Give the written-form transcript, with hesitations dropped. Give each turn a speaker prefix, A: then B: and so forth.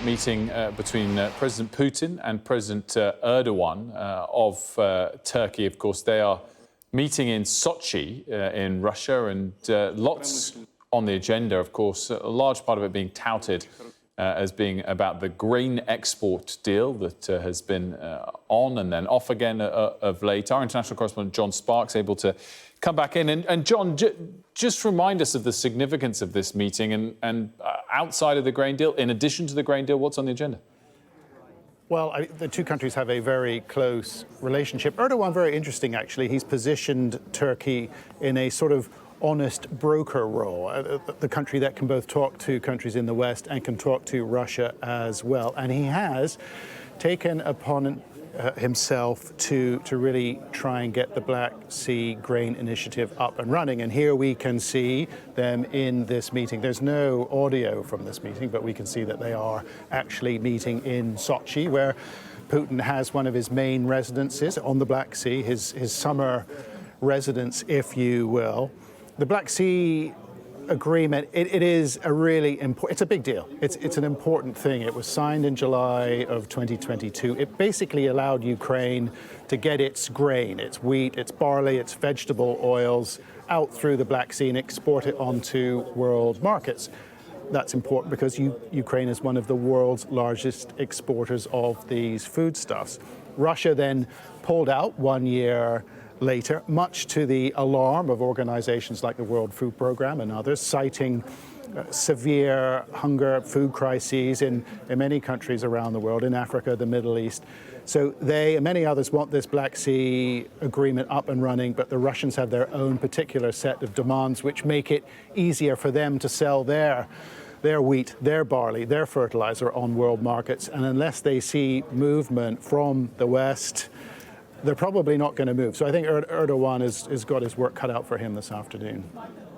A: Meeting between President Putin and President Erdogan of Turkey. Of course, they are meeting in Sochi in Russia, and lots on the agenda, of course, a large part of it being touted as being about the grain export deal that has been on and then off again of late. Our international correspondent John Sparks able to come back in. And John, just remind us of the significance of this meeting and outside of the grain deal, in addition to the grain deal, what's on the agenda?
B: Well, the two countries have a very close relationship. Erdogan, very interesting, actually. He's positioned Turkey in a sort of honest broker role, the country that can both talk to countries in the West and can talk to Russia as well. And he has taken upon himself to really try and get the Black Sea Grain Initiative up and running. And here we can see them in this meeting. There's no audio from this meeting, but we can see that they are actually meeting in Sochi, where Putin has one of his main residences on the Black Sea, his summer residence, if you will. The Black Sea Agreement, it is a really important, it's a big deal. It's an important thing. It was signed in July of 2022. It basically allowed Ukraine to get its grain, its wheat, its barley, its vegetable oils out through the Black Sea and export it onto world markets. That's important because Ukraine is one of the world's largest exporters of these foodstuffs. Russia then pulled out 1 year later, much to the alarm of organizations like the World Food Programme and others, citing severe hunger, food crises in many countries around the world, in Africa, the Middle East. So they and many others want this Black Sea Agreement up and running, but the Russians have their own particular set of demands which make it easier for them to sell their wheat, their barley, their fertilizer on world markets. And unless they see movement from the West, they're probably not going to move. So I think Erdogan has got his work cut out for him this afternoon.